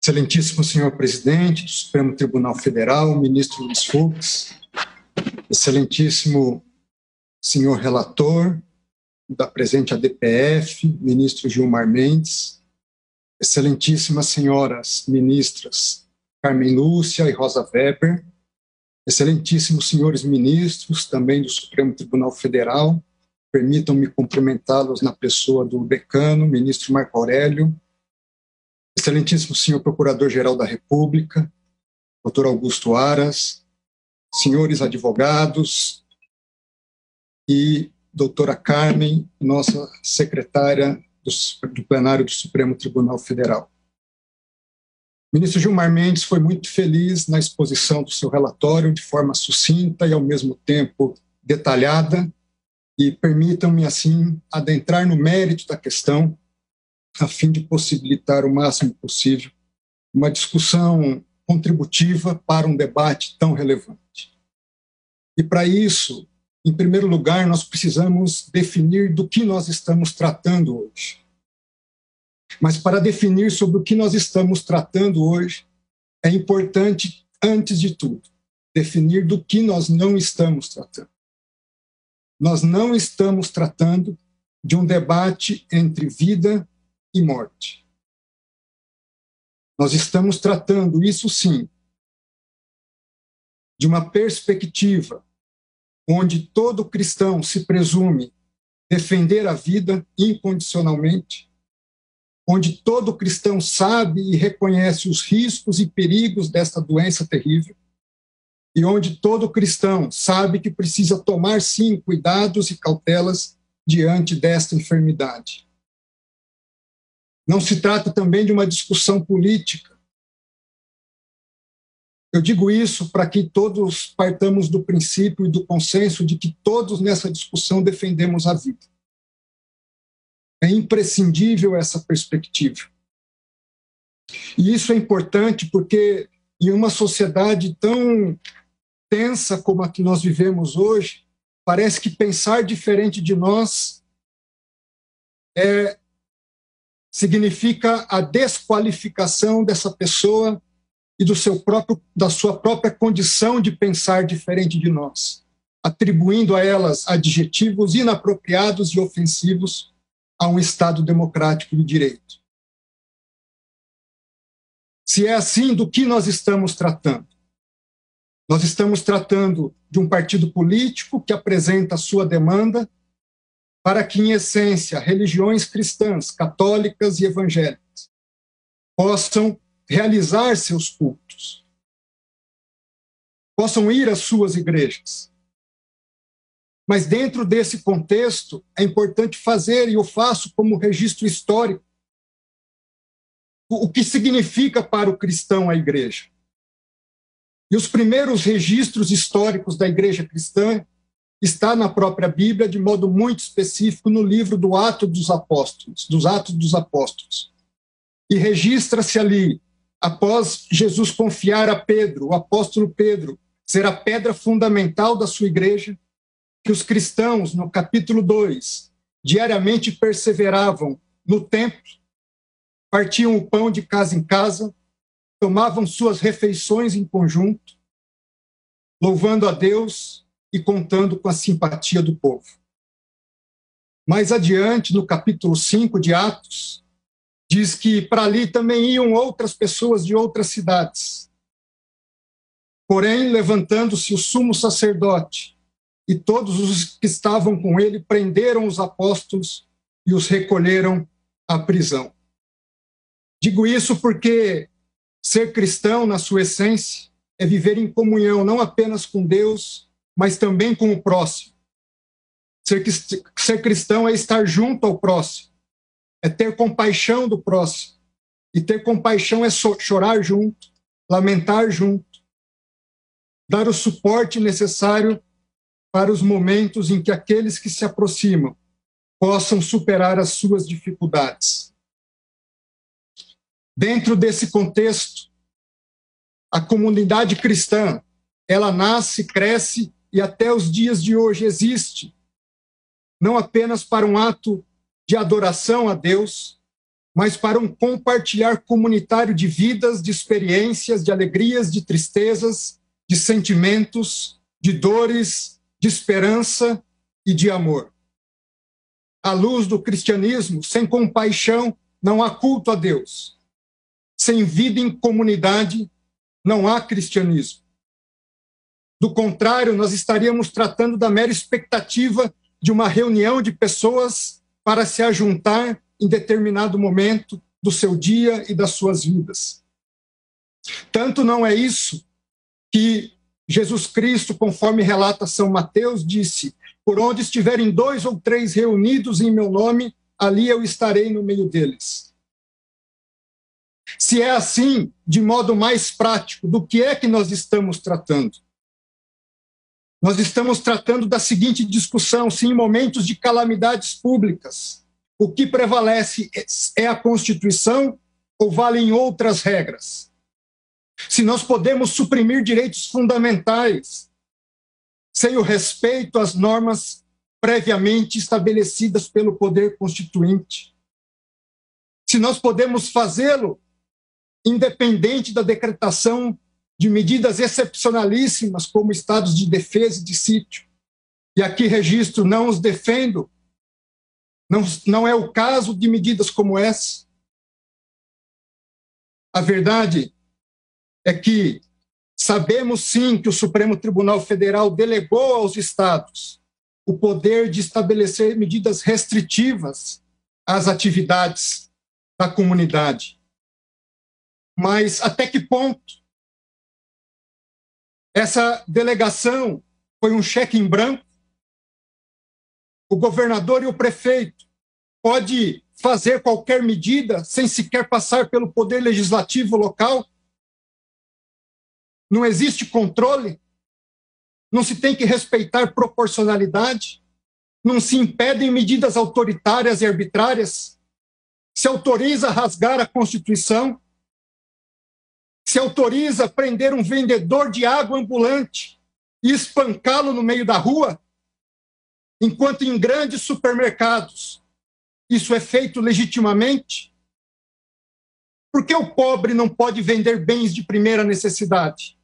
Excelentíssimo senhor presidente do Supremo Tribunal Federal, ministro Luiz Fux, excelentíssimo senhor relator da presente ADPF, ministro Gilmar Mendes, excelentíssimas senhoras ministras Carmen Lúcia e Rosa Weber, excelentíssimos senhores ministros também do Supremo Tribunal Federal, permitam-me cumprimentá-los na pessoa do decano, ministro Marco Aurélio, excelentíssimo senhor Procurador-Geral da República, doutor Augusto Aras, senhores advogados e doutora Carmen, nossa secretária do plenário do Supremo Tribunal Federal. O ministro Gilmar Mendes foi muito feliz na exposição do seu relatório de forma sucinta e, ao mesmo tempo, detalhada, e permitam-me, assim, adentrar no mérito da questão, a fim de possibilitar o máximo possível uma discussão contributiva para um debate tão relevante. E, para isso, em primeiro lugar, nós precisamos definir do que nós estamos tratando hoje. Mas, para definir sobre o que nós estamos tratando hoje, é importante, antes de tudo, definir do que nós não estamos tratando. Nós não estamos tratando de um debate entre vida e morte. Nós estamos tratando, isso sim, de uma perspectiva onde todo cristão se presume defender a vida incondicionalmente, onde todo cristão sabe e reconhece os riscos e perigos desta doença terrível, e onde todo cristão sabe que precisa tomar, sim, cuidados e cautelas diante desta enfermidade. Não se trata também de uma discussão política. Eu digo isso para que todos partamos do princípio e do consenso de que todos nessa discussão defendemos a vida. É imprescindível essa perspectiva. E isso é importante porque, em uma sociedade tão tensa como a que nós vivemos hoje, parece que pensar diferente de nós significa a desqualificação dessa pessoa e da sua própria condição de pensar diferente de nós, atribuindo a elas adjetivos inapropriados e ofensivos a um Estado democrático de direito. Se é assim, do que nós estamos tratando? Nós estamos tratando de um partido político que apresenta a sua demanda para que, em essência, religiões cristãs, católicas e evangélicas possam realizar seus cultos, possam ir às suas igrejas. Mas, dentro desse contexto, é importante fazer, e eu faço como registro histórico, o que significa para o cristão a igreja. E os primeiros registros históricos da igreja cristã está na própria Bíblia, de modo muito específico, no livro dos Atos dos Apóstolos. E registra-se ali, após Jesus confiar a Pedro, o apóstolo Pedro, ser a pedra fundamental da sua igreja, que os cristãos, no capítulo 2, diariamente perseveravam no templo, partiam o pão de casa em casa, tomavam suas refeições em conjunto, louvando a Deus e contando com a simpatia do povo. Mais adiante, no capítulo 5 de Atos, diz que para ali também iam outras pessoas de outras cidades. Porém, levantando-se o sumo sacerdote e todos os que estavam com ele, prenderam os apóstolos e os recolheram à prisão. Digo isso porque ser cristão, na sua essência, é viver em comunhão não apenas com Deus, mas também com o próximo. Ser cristão é estar junto ao próximo, é ter compaixão do próximo. E ter compaixão é chorar junto, lamentar junto, dar o suporte necessário para os momentos em que aqueles que se aproximam possam superar as suas dificuldades. Dentro desse contexto, a comunidade cristã, ela nasce, cresce e até os dias de hoje existe, não apenas para um ato de adoração a Deus, mas para um compartilhar comunitário de vidas, de experiências, de alegrias, de tristezas, de sentimentos, de dores, de esperança e de amor. À luz do cristianismo, sem compaixão, não há culto a Deus. Sem vida em comunidade, não há cristianismo. Do contrário, nós estaríamos tratando da mera expectativa de uma reunião de pessoas para se ajuntar em determinado momento do seu dia e das suas vidas. Tanto não é isso que Jesus Cristo, conforme relata São Mateus, disse: por onde estiverem 2 ou 3 reunidos em meu nome, ali eu estarei no meio deles. Se é assim, de modo mais prático, do que é que nós estamos tratando? Nós estamos tratando da seguinte discussão: se em momentos de calamidades públicas o que prevalece é a Constituição ou valem outras regras? Se nós podemos suprimir direitos fundamentais sem o respeito às normas previamente estabelecidas pelo poder constituinte? Se nós podemos fazê-lo independente da decretação de medidas excepcionalíssimas como estados de defesa e de sítio? E aqui registro, não os defendo, não é o caso de medidas como essa. A verdade é que sabemos sim que o Supremo Tribunal Federal delegou aos estados o poder de estabelecer medidas restritivas às atividades da comunidade. Mas até que ponto essa delegação foi um cheque em branco? O governador e o prefeito pode fazer qualquer medida sem sequer passar pelo poder legislativo local? Não existe controle? Não se tem que respeitar proporcionalidade? Não se impedem medidas autoritárias e arbitrárias? Se autoriza a rasgar a Constituição? Se autoriza a prender um vendedor de água ambulante e espancá-lo no meio da rua? Enquanto em grandes supermercados isso é feito legitimamente? Por que o pobre não pode vender bens de primeira necessidade?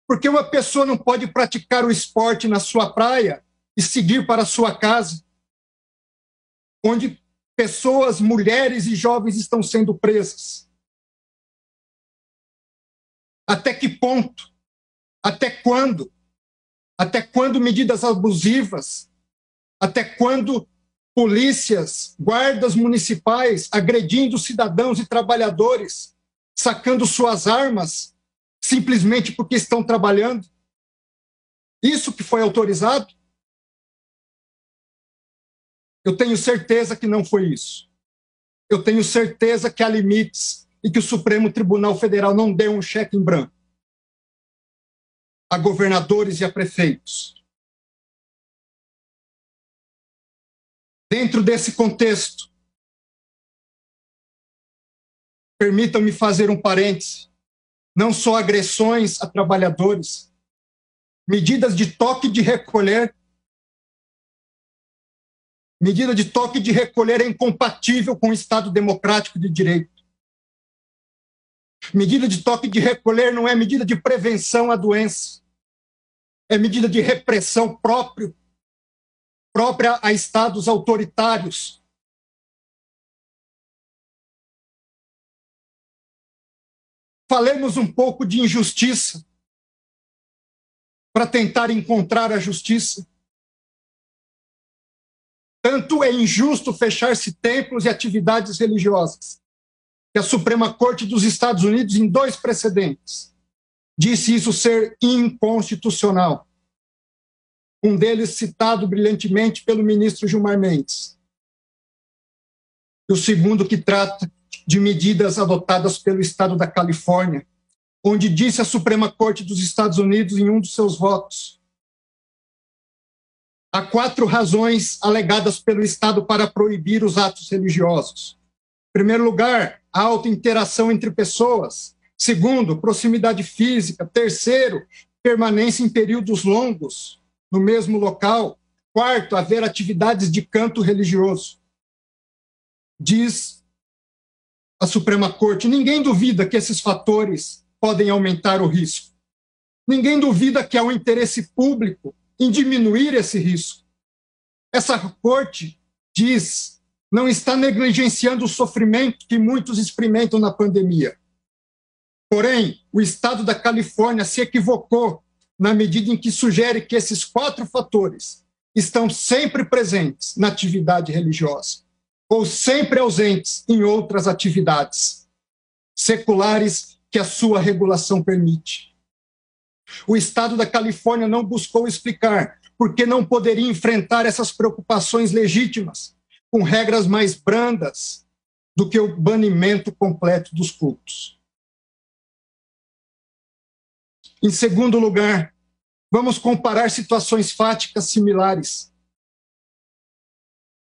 Por que uma pessoa não pode praticar o esporte na sua praia e seguir para a sua casa, onde pessoas, mulheres e jovens estão sendo presas? Até que ponto? Até quando? Até quando medidas abusivas? Até quando polícias, guardas municipais agredindo cidadãos e trabalhadores, sacando suas armas simplesmente porque estão trabalhando? Isso que foi autorizado? Eu tenho certeza que não foi isso. Eu tenho certeza que há limites e que o Supremo Tribunal Federal não deu um cheque em branco a governadores e a prefeitos. Dentro desse contexto, permitam-me fazer um parêntese. Não só agressões a trabalhadores, medidas de toque de recolher. Medida de toque de recolher é incompatível com o Estado democrático de direito. Medida de toque de recolher não é medida de prevenção à doença. É medida de repressão própria a estados autoritários. Falemos um pouco de injustiça para tentar encontrar a justiça. Tanto é injusto fechar-se templos e atividades religiosas, que a Suprema Corte dos Estados Unidos, em 2 precedentes, disse isso ser inconstitucional. Um deles citado brilhantemente pelo ministro Gilmar Mendes. E o segundo que trata de medidas adotadas pelo Estado da Califórnia, onde disse a Suprema Corte dos Estados Unidos, em um dos seus votos: há 4 razões alegadas pelo Estado para proibir os atos religiosos. Em primeiro lugar, a alta interação entre pessoas. Segundo, proximidade física. Terceiro, permanência em períodos longos no mesmo local. Quarto, haver atividades de canto religioso. diz a Suprema Corte, ninguém duvida que esses fatores podem aumentar o risco. Ninguém duvida que há um interesse público em diminuir esse risco. Essa Corte diz, não está negligenciando o sofrimento que muitos experimentam na pandemia. Porém, o Estado da Califórnia se equivocou na medida em que sugere que esses 4 fatores estão sempre presentes na atividade religiosa ou sempre ausentes em outras atividades seculares que a sua regulação permite. O Estado da Califórnia não buscou explicar por que não poderia enfrentar essas preocupações legítimas com regras mais brandas do que o banimento completo dos cultos. Em segundo lugar, vamos comparar situações fáticas similares.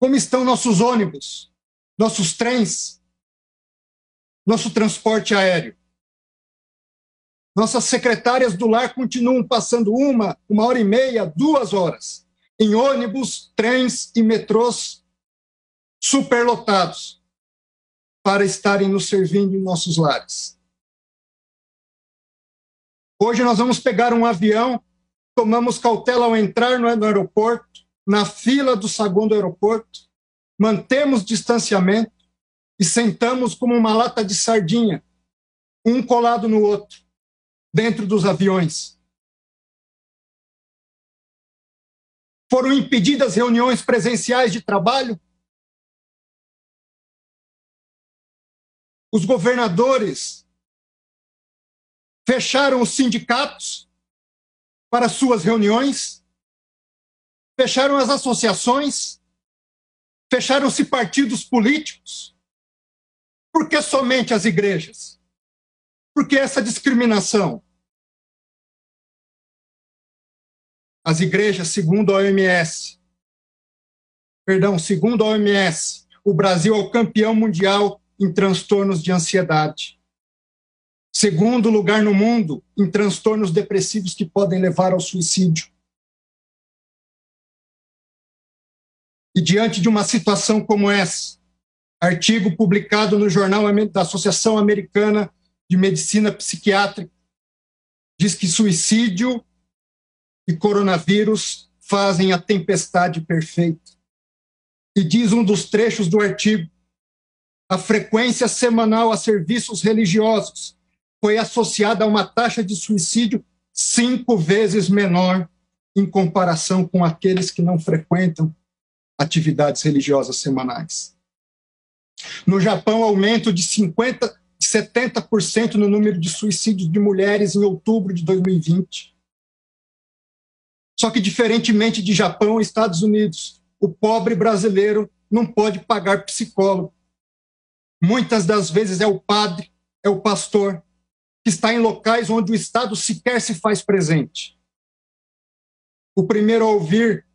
Como estão nossos ônibus, nossos trens, nosso transporte aéreo? Nossas secretárias do lar continuam passando 1h30, 2 horas, em ônibus, trens e metrôs superlotados para estarem nos servindo em nossos lares. Hoje nós vamos pegar um avião, tomamos cautela ao entrar no aeroporto, na fila do saguão do aeroporto, mantemos distanciamento e sentamos como uma lata de sardinha, um colado no outro, dentro dos aviões. Foram impedidas reuniões presenciais de trabalho? Os governadores fecharam os sindicatos para suas reuniões? Fecharam as associações? Fecharam-se partidos políticos? Por que somente as igrejas? Por que essa discriminação? As igrejas, segundo a OMS, o Brasil é o campeão mundial em transtornos de ansiedade. Segundo lugar no mundo em transtornos depressivos que podem levar ao suicídio. E diante de uma situação como essa, artigo publicado no Jornal da Associação Americana de Medicina Psiquiátrica diz que suicídio e coronavírus fazem a tempestade perfeita. E diz um dos trechos do artigo, a frequência semanal a serviços religiosos foi associada a uma taxa de suicídio 5 vezes menor em comparação com aqueles que não frequentam atividades religiosas semanais. No Japão, aumento de 70% no número de suicídios de mulheres em outubro de 2020. Só que, diferentemente de Japão e Estados Unidos, o pobre brasileiro não pode pagar psicólogo. Muitas das vezes é o padre, é o pastor, que está em locais onde o Estado sequer se faz presente. O primeiro a ouvir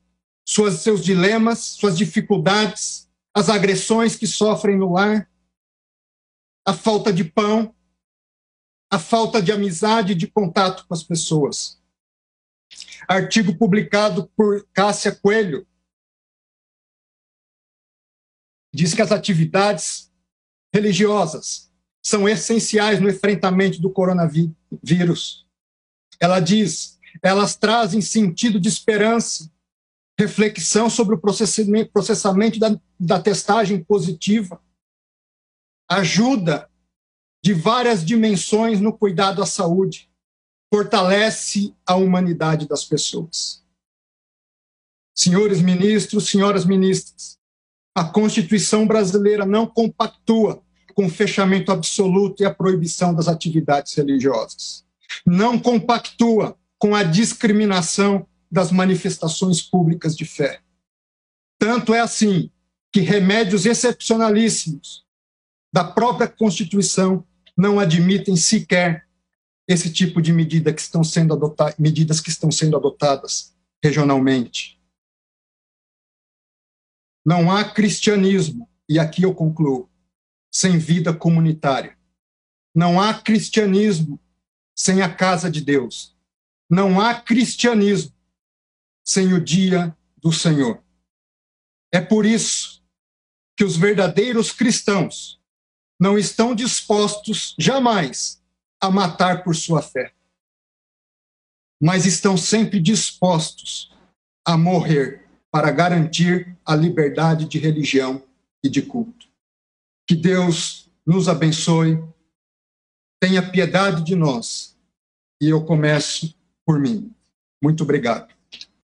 seus dilemas, suas dificuldades, as agressões que sofrem no lar, a falta de pão, a falta de amizade e de contato com as pessoas. Artigo publicado por Cássia Coelho diz que as atividades religiosas são essenciais no enfrentamento do coronavírus. Ela diz, elas trazem sentido de esperança, reflexão sobre o processamento da testagem positiva, ajuda de várias dimensões no cuidado à saúde, fortalece a humanidade das pessoas. Senhores ministros, senhoras ministras, a Constituição brasileira não compactua com o fechamento absoluto e a proibição das atividades religiosas. Não compactua com a discriminação das manifestações públicas de fé. Tanto é assim que remédios excepcionalíssimos da própria Constituição não admitem sequer esse tipo de medidas que estão sendo adotadas regionalmente. Não há cristianismo, e aqui eu concluo, sem vida comunitária. Não há cristianismo sem a casa de Deus. Não há cristianismo sem o dia do Senhor. É por isso que os verdadeiros cristãos não estão dispostos jamais a matar por sua fé, mas estão sempre dispostos a morrer para garantir a liberdade de religião e de culto. Que Deus nos abençoe, tenha piedade de nós, e eu começo por mim. Muito obrigado.